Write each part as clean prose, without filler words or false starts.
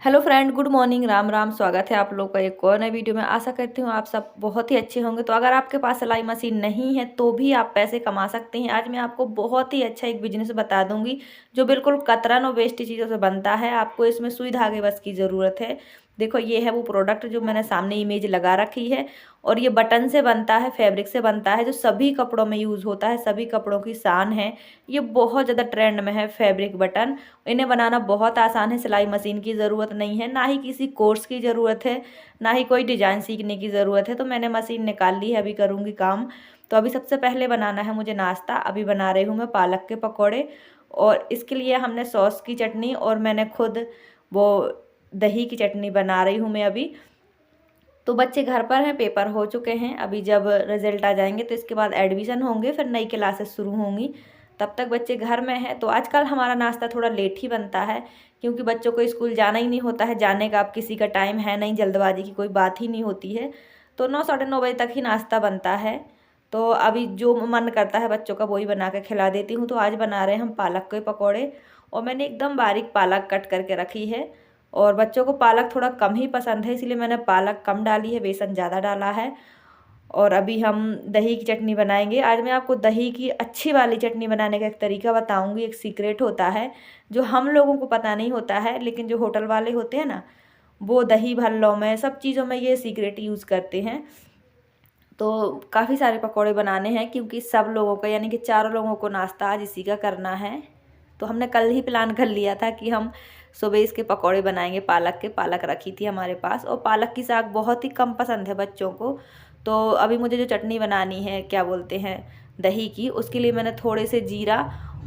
Hello friend, good morning, Ram Ram. स्वागत है आप लोग का एक और नए वीडियो में। आशा करती हूँ आप सब बहुत ही अच्छे होंगे। तो अगर आपके पास सिलाई मशीन नहीं है तो भी आप पैसे कमा सकते हैं। आज मैं आपको बहुत ही अच्छा एक बिजनेस बता दूंगी जो बिल्कुल कतरन और वेस्ट चीज़ों से बनता है। आपको इसमें सुई धागे बस की ज़रूरत है। देखो, ये है वो प्रोडक्ट जो मैंने सामने इमेज लगा रखी है। और ये बटन से बनता है, फैब्रिक से बनता है, जो सभी कपड़ों में यूज़ होता है, सभी कपड़ों की शान है। ये बहुत ज़्यादा ट्रेंड में है फैब्रिक बटन। इन्हें बनाना बहुत आसान है। सिलाई मशीन की ज़रूरत नहीं है, ना ही किसी कोर्स की ज़रूरत है, ना ही कोई डिजाइन सीखने की ज़रूरत है। तो मैंने मशीन निकाल ली है, अभी करूँगी काम। तो अभी सबसे पहले बनाना है मुझे नाश्ता। अभी बना रही हूँ मैं पालक के पकौड़े। और इसके लिए हमने सॉस की चटनी और मैंने खुद वो दही की चटनी बना रही हूँ मैं अभी। तो बच्चे घर पर हैं, पेपर हो चुके हैं। अभी जब रिजल्ट आ जाएंगे तो इसके बाद एडमिशन होंगे, फिर नई क्लासेस शुरू होंगी। तब तक बच्चे घर में हैं। तो आजकल हमारा नाश्ता थोड़ा लेट ही बनता है, क्योंकि बच्चों को स्कूल जाना ही नहीं होता है। जाने का अब किसी का टाइम है नहीं, जल्दबाजी की कोई बात ही नहीं होती है। तो 9 साढ़े 9 बजे तक ही नाश्ता बनता है। तो अभी जो मन करता है बच्चों का वही बना के खिला देती हूँ। तो आज बना रहे हैं हम पालक के पकौड़े। और मैंने एकदम बारीक पालक कट करके रखी है। और बच्चों को पालक थोड़ा कम ही पसंद है, इसलिए मैंने पालक कम डाली है, बेसन ज़्यादा डाला है। और अभी हम दही की चटनी बनाएंगे। आज मैं आपको दही की अच्छी वाली चटनी बनाने का एक तरीका बताऊंगी। एक सीक्रेट होता है जो हम लोगों को पता नहीं होता है, लेकिन जो होटल वाले होते हैं ना, वो दही भल्लों में, सब चीज़ों में ये सीक्रेट यूज़ करते हैं। तो काफ़ी सारे पकौड़े बनाने हैं, क्योंकि सब लोगों का यानी कि चारों लोगों को नाश्ता आज इसी का करना है। तो हमने कल ही प्लान कर लिया था कि हम सुबह इसके पकौड़े बनाएंगे पालक के। पालक रखी थी हमारे पास, और पालक की साग बहुत ही कम पसंद है बच्चों को। तो अभी मुझे जो चटनी बनानी है, क्या बोलते हैं, दही की, उसके लिए मैंने थोड़े से जीरा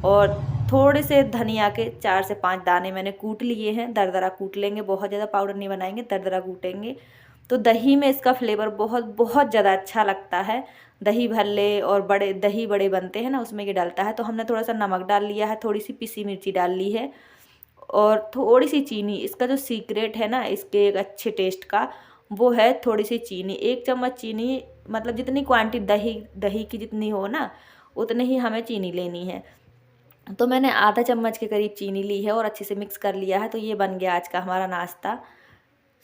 और थोड़े से धनिया के 4 से 5 दाने मैंने कूट लिए हैं। दरदरा कूट लेंगे, बहुत ज़्यादा पाउडर नहीं बनाएंगे, दरदरा कूटेंगे। तो दही में इसका फ्लेवर बहुत बहुत ज़्यादा अच्छा लगता है। दही भल्ले और बड़े दही बड़े बनते हैं ना, उसमें ये डलता है। तो हमने थोड़ा सा नमक डाल लिया है, थोड़ी सी पिसी मिर्ची डाल ली है, और थोड़ी सी चीनी। इसका जो सीक्रेट है ना इसके एक अच्छे टेस्ट का, वो है थोड़ी सी चीनी। 1 चम्मच चीनी, मतलब जितनी क्वांटिटी दही दही की जितनी हो ना, उतनी ही हमें चीनी लेनी है। तो मैंने आधा चम्मच के करीब चीनी ली है और अच्छे से मिक्स कर लिया है। तो ये बन गया आज का हमारा नाश्ता।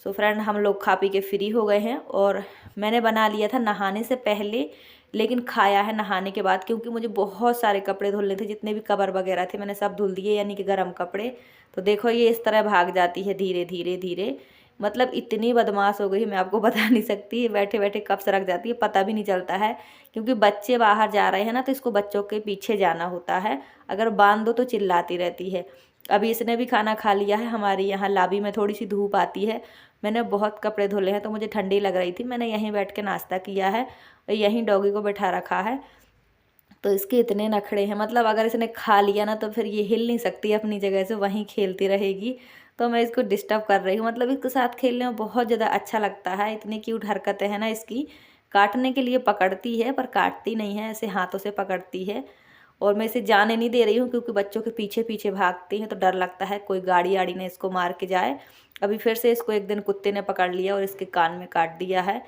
सो फ्रेंड, हम लोग खा पी के फ्री हो गए हैं। और मैंने बना लिया था नहाने से पहले, लेकिन खाया है नहाने के बाद, क्योंकि मुझे बहुत सारे कपड़े धुलने थे। जितने भी कवर वगैरह थे मैंने सब धुल दिए, यानी कि गर्म कपड़े। तो देखो, ये इस तरह भाग जाती है धीरे धीरे धीरे। मतलब इतनी बदमाश हो गई, मैं आपको बता नहीं सकती। बैठे बैठे कब सरक जाती है पता भी नहीं चलता है, क्योंकि बच्चे बाहर जा रहे हैं ना, तो इसको बच्चों के पीछे जाना होता है। अगर बांध दो तो चिल्लाती रहती है। अभी इसने भी खाना खा लिया है। हमारी यहाँ लाबी में थोड़ी सी धूप आती है। मैंने बहुत कपड़े धुले हैं, तो मुझे ठंडी लग रही थी। मैंने यहीं बैठ के नाश्ता किया है, यहीं डॉगी को बैठा रखा है। तो इसके इतने नखड़े हैं, मतलब अगर इसने खा लिया ना तो फिर ये हिल नहीं सकती अपनी जगह से, वहीं खेलती रहेगी। तो मैं इसको डिस्टर्ब कर रही हूँ। मतलब इसके साथ खेलने में बहुत ज़्यादा अच्छा लगता है। इतनी क्यूट हरकतें हैं ना इसकी। काटने के लिए पकड़ती है, पर काटती नहीं है, ऐसे हाथों से पकड़ती है। और मैं इसे जाने नहीं दे रही हूँ, क्योंकि बच्चों के पीछे पीछे भागती हैं, तो डर लगता है कोई गाड़ी आड़ी ने इसको मार के जाए। अभी फिर से इसको एक दिन कुत्ते ने पकड़ लिया और इसके कान में काट दिया है।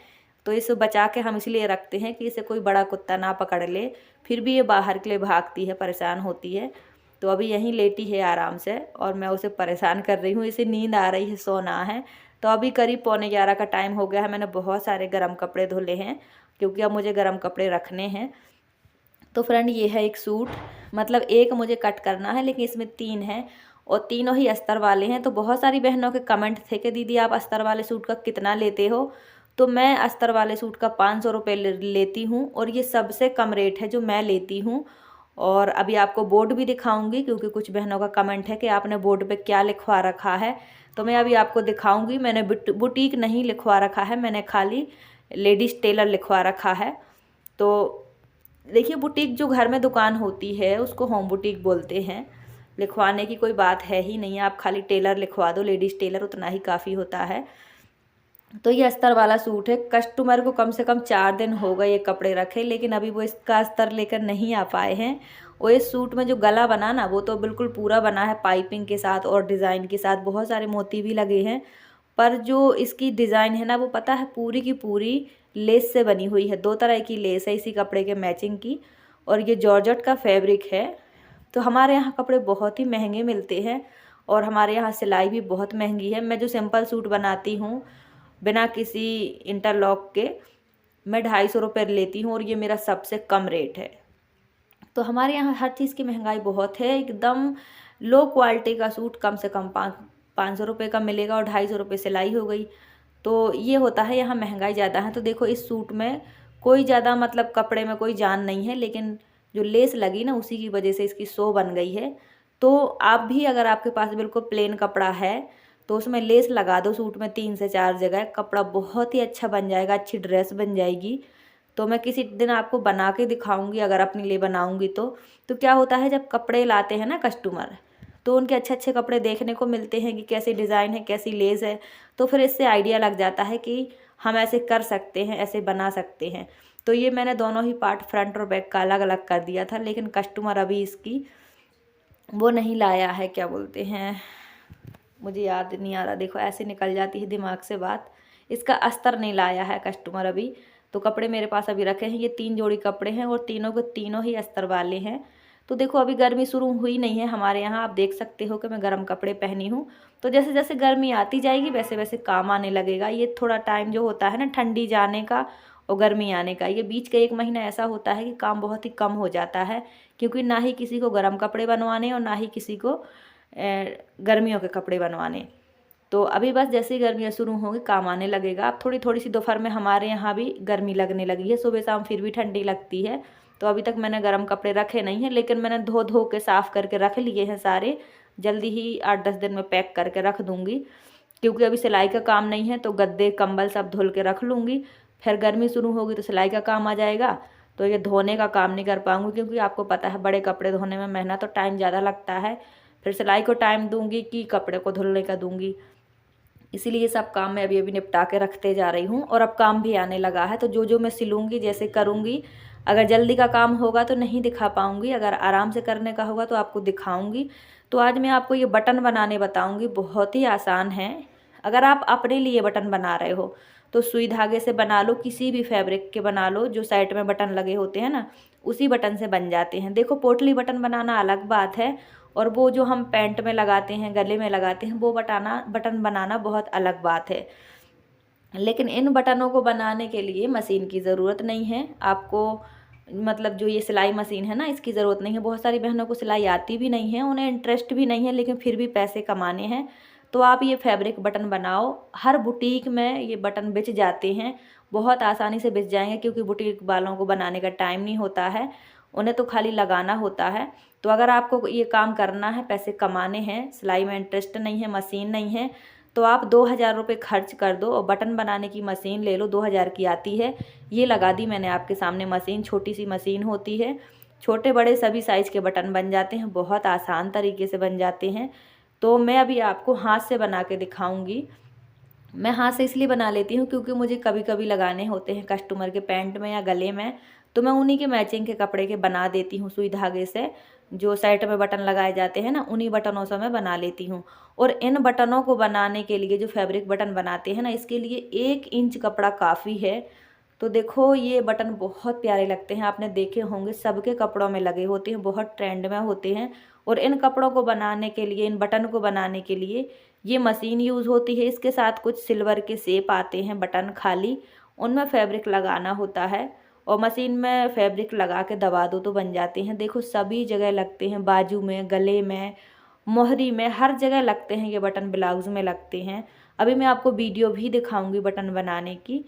तो इसे बचा के हम इसलिए रखते हैं कि इसे कोई बड़ा कुत्ता ना पकड़ ले। फिर भी ये बाहर के लिए भागती है, परेशान होती है। तो अभी यहीं लेटी है आराम से, और मैं उसे परेशान कर रही हूँ। इसे नींद आ रही है, सोना है। तो अभी करीब 11:45 का टाइम हो गया है। मैंने बहुत सारे गर्म कपड़े धुले हैं, क्योंकि अब मुझे गर्म कपड़े रखने हैं। तो फ्रेंड, ये है एक सूट। मतलब एक मुझे कट करना है, लेकिन इसमें 3 हैं, और तीनों ही अस्तर वाले हैं। तो बहुत सारी बहनों के कमेंट थे कि दीदी आप अस्तर वाले सूट का कितना लेते हो। तो मैं अस्तर वाले सूट का 500 रुपये लेती हूँ, और ये सबसे कम रेट है जो मैं लेती हूँ। और अभी आपको बोर्ड भी दिखाऊंगी, क्योंकि कुछ बहनों का कमेंट है कि आपने बोर्ड पे क्या लिखवा रखा है। तो मैं अभी आपको दिखाऊंगी। मैंने बुटीक नहीं लिखवा रखा है, मैंने खाली लेडीज़ टेलर लिखवा रखा है। तो देखिए, बुटीक जो घर में दुकान होती है उसको होम बुटीक बोलते हैं। लिखवाने की कोई बात है ही नहीं, आप खाली टेलर लिखवा दो, लेडीज़ टेलर, उतना ही काफ़ी होता है। तो ये अस्तर वाला सूट है। कस्टमर को कम से कम 4 दिन हो गए ये कपड़े रखे, लेकिन अभी वो इसका अस्तर लेकर नहीं आ पाए हैं। और इस सूट में जो गला बना ना, वो तो बिल्कुल पूरा बना है पाइपिंग के साथ और डिज़ाइन के साथ, बहुत सारे मोती भी लगे हैं। पर जो इसकी डिज़ाइन है ना, वो पता है पूरी की पूरी लेस से बनी हुई है। 2 तरह की लेस है इसी कपड़े के मैचिंग की, और ये जॉर्जेट का फैब्रिक है। तो हमारे यहाँ कपड़े बहुत ही महंगे मिलते हैं, और हमारे यहाँ सिलाई भी बहुत महंगी है। मैं जो सिंपल सूट बनाती हूँ बिना किसी इंटरलॉक के, मैं 250 रुपये लेती हूँ और ये मेरा सबसे कम रेट है। तो हमारे यहाँ हर चीज़ की महंगाई बहुत है। एकदम लो क्वालिटी का सूट कम से कम 500 रुपये का मिलेगा और 250 रुपये सिलाई हो गई। तो ये होता है, यहाँ महंगाई ज़्यादा है। तो देखो इस सूट में कोई ज़्यादा मतलब कपड़े में कोई जान नहीं है, लेकिन जो लेस लगी ना उसी की वजह से इसकी शो बन गई है। तो आप भी अगर आपके पास बिल्कुल प्लेन कपड़ा है तो उसमें लेस लगा दो सूट में 3 से 4 जगह, कपड़ा बहुत ही अच्छा बन जाएगा, अच्छी ड्रेस बन जाएगी। तो मैं किसी दिन आपको बना के दिखाऊंगी अगर अपने लिए बनाऊंगी तो क्या होता है जब कपड़े लाते हैं ना कस्टमर, तो उनके अच्छे अच्छे कपड़े देखने को मिलते हैं कि कैसी डिज़ाइन है, कैसी लेस है। तो फिर इससे आइडिया लग जाता है कि हम ऐसे कर सकते हैं, ऐसे बना सकते हैं। तो ये मैंने दोनों ही पार्ट फ्रंट और बैक का अलग अलग कर दिया था, लेकिन कस्टमर अभी इसकी वो नहीं लाया है, क्या बोलते हैं, मुझे याद नहीं आ रहा। देखो ऐसे निकल जाती है दिमाग से बात। इसका अस्तर नहीं लाया है कस्टमर अभी। तो कपड़े मेरे पास अभी रखे हैं, ये 3 जोड़ी कपड़े हैं और तीनों के तीनों ही अस्तर वाले हैं। तो देखो अभी गर्मी शुरू हुई नहीं है हमारे यहाँ, आप देख सकते हो कि मैं गर्म कपड़े पहनी हूँ। तो जैसे जैसे गर्मी आती जाएगी वैसे वैसे काम आने लगेगा। ये थोड़ा टाइम जो होता है ना ठंडी जाने का और गर्मी आने का, ये बीच का 1 महीना ऐसा होता है कि काम बहुत ही कम हो जाता है, क्योंकि ना ही किसी को गर्म कपड़े बनवाने और ना ही किसी को गर्मियों के कपड़े बनवाने। तो अभी बस जैसे ही गर्मियाँ शुरू होंगी काम आने लगेगा। अब थोड़ी थोड़ी सी दोपहर में हमारे यहाँ भी गर्मी लगने लगी है, सुबह शाम फिर भी ठंडी लगती है। तो अभी तक मैंने गर्म कपड़े रखे नहीं हैं, लेकिन मैंने धो धो के साफ़ करके रख लिए हैं सारे। जल्दी ही 8-10 दिन में पैक करके रख दूँगी, क्योंकि अभी सिलाई का काम नहीं है। तो गद्दे कंबल सब धुल के रख लूँगी, फिर गर्मी शुरू होगी तो सिलाई का काम आ जाएगा। तो ये धोने का काम नहीं कर पाऊँगी, क्योंकि आपको पता है बड़े कपड़े धोने में मेहनत और टाइम ज़्यादा लगता है। फिर सिलाई को टाइम दूँगी कि कपड़े को धुलने का दूँगी, इसीलिए सब काम मैं अभी अभी निपटा के रखते जा रही हूँ। और अब काम भी आने लगा है, तो जो जो मैं सिलूँगी, जैसे करूँगी, अगर जल्दी का काम होगा तो नहीं दिखा पाऊँगी, अगर आराम से करने का होगा तो आपको दिखाऊँगी। तो आज मैं आपको ये बटन बनाने बताऊँगी, बहुत ही आसान है। अगर आप अपने लिए बटन बना रहे हो तो सुई धागे से बना लो, किसी भी फैब्रिक के बना लो, जो साइड में बटन लगे होते हैं ना उसी बटन से बन जाते हैं। देखो पोटली बटन बनाना अलग बात है, और वो जो हम पैंट में लगाते हैं, गले में लगाते हैं, वो बटन बनाना बहुत अलग बात है। लेकिन इन बटनों को बनाने के लिए मशीन की ज़रूरत नहीं है आपको, मतलब जो ये सिलाई मशीन है ना इसकी ज़रूरत नहीं है। बहुत सारी बहनों को सिलाई आती भी नहीं है, उन्हें इंटरेस्ट भी नहीं है, लेकिन फिर भी पैसे कमाने हैं। तो आप ये फैब्रिक बटन बनाओ, हर बुटीक में ये बटन बिच जाते हैं, बहुत आसानी से बिच जाएंगे, क्योंकि बुटीक वालों को बनाने का टाइम नहीं होता है, उन्हें तो खाली लगाना होता है। तो अगर आपको ये काम करना है, पैसे कमाने हैं, सिलाई में इंटरेस्ट नहीं है, मशीन नहीं है, तो आप 2000 रुपये खर्च कर दो और बटन बनाने की मशीन ले लो, 2000 की आती है। ये लगा दी मैंने आपके सामने मशीन, छोटी सी मशीन होती है, छोटे बड़े सभी साइज़ के बटन बन जाते हैं, बहुत आसान तरीके से बन जाते हैं। तो मैं अभी आपको हाथ से बना के दिखाऊंगी। मैं हाथ से इसलिए बना लेती हूँ क्योंकि मुझे कभी कभी लगाने होते हैं कस्टमर के पैंट में या गले में, तो मैं उन्हीं के मैचिंग के कपड़े के बना देती हूँ सुई धागे से। जो साइड में बटन लगाए जाते हैं ना उन्हीं बटनों से मैं बना लेती हूँ। और इन बटनों को बनाने के लिए, जो फैब्रिक बटन बनाते हैं ना, इसके लिए 1 इंच कपड़ा काफ़ी है। तो देखो ये बटन बहुत प्यारे लगते हैं, आपने देखे होंगे, सबके कपड़ों में लगे होते हैं, बहुत ट्रेंड में होते हैं। और इन कपड़ों को बनाने के लिए, इन बटन को बनाने के लिए ये मशीन यूज़ होती है। इसके साथ कुछ सिल्वर के शेप आते हैं बटन खाली, उनमें फैब्रिक लगाना होता है, और मशीन में फैब्रिक लगा के दबा दो तो बन जाते हैं। देखो सभी जगह लगते हैं, बाजू में, गले में, मोहरी में, हर जगह लगते हैं ये बटन, ब्लाउज़ में लगते हैं। अभी मैं आपको वीडियो भी दिखाऊंगी बटन बनाने की,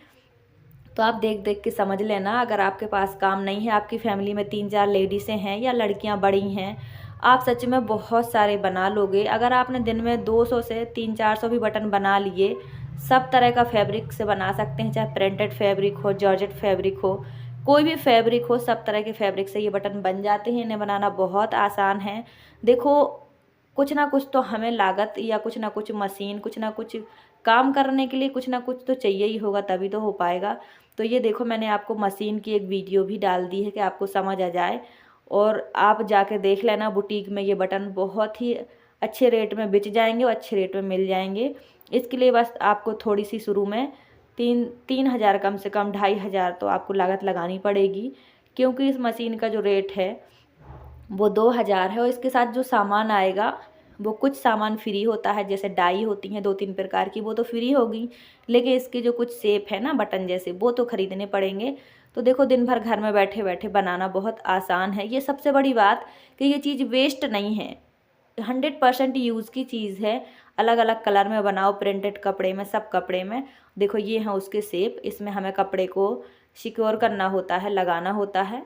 तो आप देख देख के समझ लेना। अगर आपके पास काम नहीं है, आपकी फैमिली में 3-4 लेडीज़ें हैं या लड़कियां बड़ी हैं, आप सच में बहुत सारे बना लोगे। अगर आपने दिन में 200 से 300-400 भी बटन बना लिए, सब तरह का फैब्रिक से बना सकते हैं, चाहे प्रिंटेड फैब्रिक हो, जॉर्जेट फैब्रिक हो, कोई भी फैब्रिक हो, सब तरह के फैब्रिक से ये बटन बन जाते हैं। इन्हें बनाना बहुत आसान है। देखो कुछ ना कुछ तो हमें लागत, या कुछ ना कुछ मशीन, कुछ ना कुछ काम करने के लिए कुछ ना कुछ तो चाहिए ही होगा, तभी तो हो पाएगा। तो ये देखो मैंने आपको मशीन की एक वीडियो भी डाल दी है कि आपको समझ आ जाए, और आप जाके देख लेना बुटीक में। ये बटन बहुत ही अच्छे रेट में बिच जाएंगे और अच्छे रेट में मिल जाएंगे। इसके लिए बस आपको थोड़ी सी शुरू में 3,000 कम से कम 2,500 तो आपको लागत लगानी पड़ेगी, क्योंकि इस मशीन का जो रेट है वो 2000 है, और इसके साथ जो सामान आएगा वो कुछ सामान फ्री होता है, जैसे डाई होती हैं 2-3 प्रकार की, वो तो फ्री होगी, लेकिन इसके जो कुछ शेप है ना बटन जैसे, वो तो खरीदने पड़ेंगे। तो देखो दिन भर घर में बैठे बैठे बनाना बहुत आसान है। ये सबसे बड़ी बात कि ये चीज़ वेस्ट नहीं है, 100% यूज़ की चीज़ है। अलग अलग कलर में बनाओ, प्रिंटेड कपड़े में, सब कपड़े में। देखो ये हैं उसके शेप, इसमें हमें कपड़े को सिक्योर करना होता है, लगाना होता है।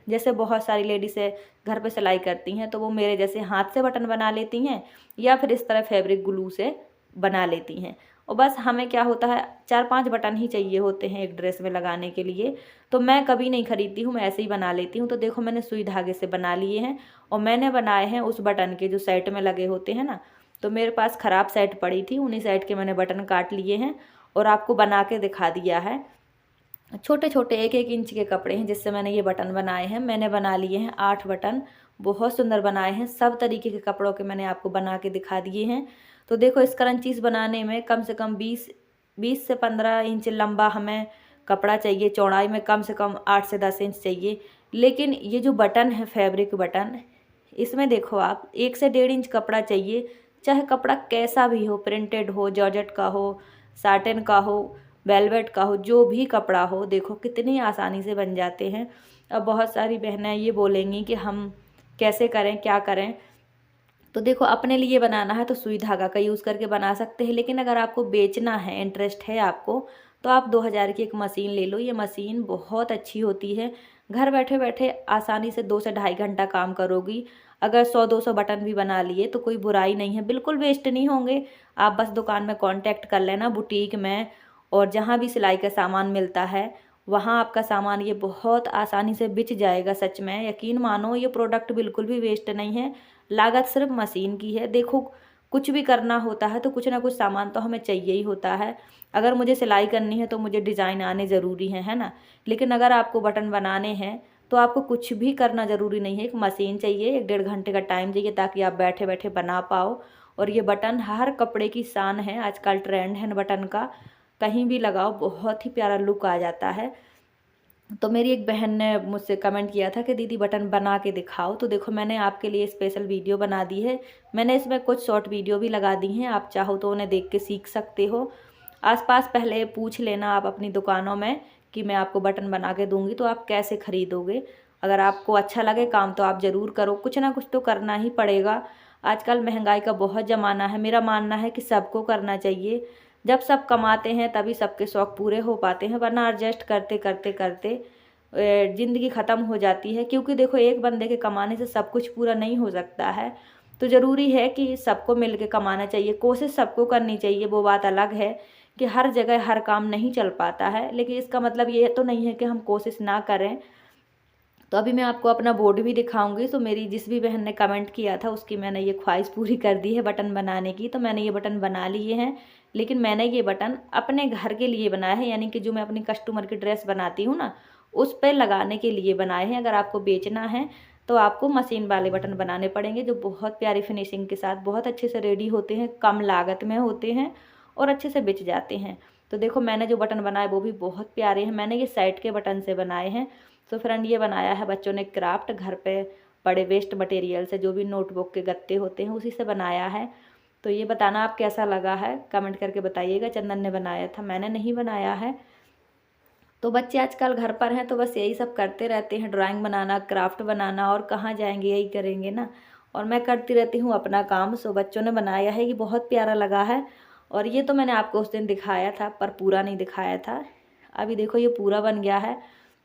जैसे बहुत सारी लेडीज़ें घर पे सिलाई करती हैं, तो वो मेरे जैसे हाथ से बटन बना लेती हैं या फिर इस तरह फैब्रिक ग्लू से बना लेती हैं। और बस हमें क्या होता है, 4-5 बटन ही चाहिए होते हैं एक ड्रेस में लगाने के लिए। तो मैं कभी नहीं खरीदती हूँ, मैं ऐसे ही बना लेती हूँ। तो देखो मैंने सुई धागे से बना लिए हैं और मैंने बनाए हैं उस बटन के जो सेट में लगे होते हैं ना। तो मेरे पास ख़राब सेट पड़ी थी, उन्हीं सेट के मैंने बटन काट लिए हैं और आपको बना के दिखा दिया है। छोटे छोटे 1-1 इंच के कपड़े हैं जिससे मैंने ये बटन बनाए हैं। मैंने बना लिए हैं 8 बटन, बहुत सुंदर बनाए हैं। सब तरीके के कपड़ों के मैंने आपको बना के दिखा दिए हैं। तो देखो इस क्रंचीज़ बनाने में कम से कम 20 से 15 इंच लंबा हमें कपड़ा चाहिए, चौड़ाई में कम से कम 8 से 10 इंच चाहिए। लेकिन ये जो बटन है फैब्रिक बटन, इसमें देखो आप 1 से 1.5 इंच कपड़ा चाहिए, चाहे कपड़ा कैसा भी हो, प्रिंटेड हो, जॉर्जेट का हो, साटिन का हो, वेलवेट का हो, जो भी कपड़ा हो। देखो कितनी आसानी से बन जाते हैं। अब बहुत सारी बहनें ये बोलेंगी कि हम कैसे करें, क्या करें। तो देखो अपने लिए बनाना है तो सुई धागा का यूज़ करके बना सकते हैं, लेकिन अगर आपको बेचना है, इंटरेस्ट है आपको, तो आप 2000 की एक मशीन ले लो। ये मशीन बहुत अच्छी होती है, घर बैठे बैठे आसानी से 2 से ढाई घंटा काम करोगी। अगर 100-200 बटन भी बना लिए तो कोई बुराई नहीं है, बिल्कुल वेस्ट नहीं होंगे। आप बस दुकान में कांटेक्ट कर लेना, बुटीक में और जहाँ भी सिलाई का सामान मिलता है वहाँ आपका सामान ये बहुत आसानी से बिक जाएगा। सच में यकीन मानो, ये प्रोडक्ट बिल्कुल भी वेस्ट नहीं है। लागत सिर्फ मशीन की है। देखो कुछ भी करना होता है तो कुछ ना कुछ सामान तो हमें चाहिए ही होता है। अगर मुझे सिलाई करनी है तो मुझे डिज़ाइन आने ज़रूरी है ना। लेकिन अगर आपको बटन बनाने हैं तो आपको कुछ भी करना ज़रूरी नहीं है। एक मशीन चाहिए, 1-1.5 घंटे का टाइम चाहिए ताकि आप बैठे बैठे बना पाओ। और ये बटन हर कपड़े की शान है, आजकल ट्रेंड है बटन का, कहीं भी लगाओ बहुत ही प्यारा लुक आ जाता है। तो मेरी एक बहन ने मुझसे कमेंट किया था कि दीदी बटन बना के दिखाओ, तो देखो मैंने आपके लिए स्पेशल वीडियो बना दी है। मैंने इसमें कुछ शॉर्ट वीडियो भी लगा दी हैं, आप चाहो तो उन्हें देख के सीख सकते हो। आसपास पहले पूछ लेना आप अपनी दुकानों में कि मैं आपको बटन बना के दूंगी तो आप कैसे ख़रीदोगे। अगर आपको अच्छा लगे काम तो आप ज़रूर करो, कुछ ना कुछ तो करना ही पड़ेगा। आजकल महंगाई का बहुत ज़माना है, मेरा मानना है कि सबको करना चाहिए। जब सब कमाते हैं तभी सबके शौक़ पूरे हो पाते हैं, वरना एडजस्ट करते करते करते ज़िंदगी ख़त्म हो जाती है। क्योंकि देखो एक बंदे के कमाने से सब कुछ पूरा नहीं हो सकता है। तो ज़रूरी है कि सबको मिल के कमाना चाहिए, कोशिश सबको करनी चाहिए। वो बात अलग है कि हर जगह हर काम नहीं चल पाता है, लेकिन इसका मतलब ये तो नहीं है कि हम कोशिश ना करें। तो अभी मैं आपको अपना बोर्ड भी दिखाऊंगी। तो मेरी जिस भी बहन ने कमेंट किया था उसकी मैंने ये ख्वाहिश पूरी कर दी है बटन बनाने की। तो मैंने ये बटन बना लिए हैं, लेकिन मैंने ये बटन अपने घर के लिए बनाया है, यानी कि जो मैं अपनी कस्टमर की ड्रेस बनाती हूँ ना, उस पर लगाने के लिए बनाए हैं। अगर आपको बेचना है तो आपको मशीन वाले बटन बनाने पड़ेंगे, जो बहुत प्यारी फिनिशिंग के साथ बहुत अच्छे से रेडी होते हैं, कम लागत में होते हैं और अच्छे से बिच जाते हैं। तो देखो मैंने जो बटन बनाए वो भी बहुत प्यारे हैं। मैंने ये साइड के बटन से बनाए हैं। तो फ्रेंड ये बनाया है बच्चों ने क्राफ्ट, घर पे बड़े वेस्ट मटेरियल से, जो भी नोटबुक के गत्ते होते हैं उसी से बनाया है। तो ये बताना आप कैसा लगा है, कमेंट करके बताइएगा। चंदन ने बनाया था, मैंने नहीं बनाया है। तो बच्चे आजकल घर पर हैं तो बस यही सब करते रहते हैं, ड्राइंग बनाना, क्राफ्ट बनाना, और कहाँ जाएंगे, यही करेंगे ना। और मैं करती रहती हूँ अपना काम। सो बच्चों ने बनाया है, ये बहुत प्यारा लगा है। और ये तो मैंने आपको उस दिन दिखाया था पर पूरा नहीं दिखाया था। अभी देखो ये पूरा बन गया है।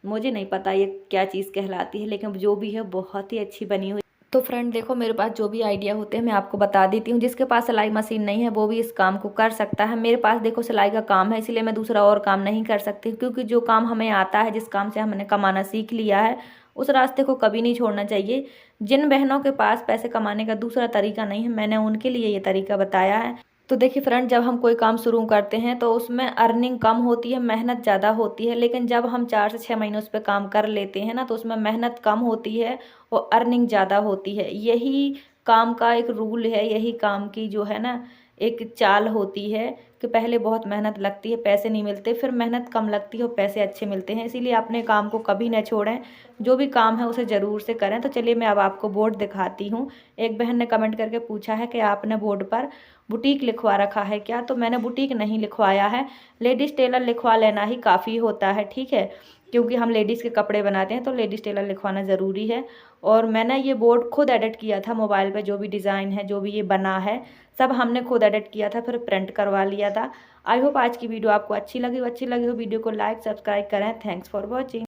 मुझे नहीं पता ये क्या चीज़ कहलाती है, लेकिन जो भी है बहुत ही अच्छी बनी हुई। तो फ्रेंड देखो मेरे पास जो भी आइडिया होते हैं मैं आपको बता देती हूँ। जिसके पास सिलाई मशीन नहीं है वो भी इस काम को कर सकता है। मेरे पास देखो सिलाई का काम है, इसलिए मैं दूसरा और काम नहीं कर सकती, क्योंकि जो काम हमें आता है, जिस काम से हमने कमाना सीख लिया है, उस रास्ते को कभी नहीं छोड़ना चाहिए। जिन बहनों के पास पैसे कमाने का दूसरा तरीका नहीं है, मैंने उनके लिए ये तरीका बताया है। तो देखिए फ्रेंड, जब हम कोई काम शुरू करते हैं तो उसमें अर्निंग कम होती है, मेहनत ज़्यादा होती है। लेकिन जब हम 4 से 6 महीने उस पर काम कर लेते हैं ना, तो उसमें मेहनत कम होती है और अर्निंग ज़्यादा होती है। यही काम का एक रूल है, यही काम की जो है ना एक चाल होती है कि पहले बहुत मेहनत लगती है, पैसे नहीं मिलते, फिर मेहनत कम लगती है और पैसे अच्छे मिलते हैं। इसीलिए अपने काम को कभी न छोड़ें, जो भी काम है उसे ज़रूर से करें। तो चलिए मैं अब आपको बोर्ड दिखाती हूँ। एक बहन ने कमेंट करके पूछा है कि आपने बोर्ड पर बुटीक लिखवा रखा है क्या? तो मैंने बुटीक नहीं लिखवाया है, लेडीज़ टेलर लिखवा लेना ही काफ़ी होता है, ठीक है? क्योंकि हम लेडीज़ के कपड़े बनाते हैं तो लेडीज़ टेलर लिखवाना ज़रूरी है। और मैंने ये बोर्ड खुद एडिट किया था मोबाइल पे, जो भी डिज़ाइन है, जो भी ये बना है, सब हमने खुद एडिट किया था, फिर प्रिंट करवा लिया था। आई होप आज की वीडियो आपको अच्छी लगी हो। वीडियो को लाइक सब्सक्राइब करें। Thanks for watching.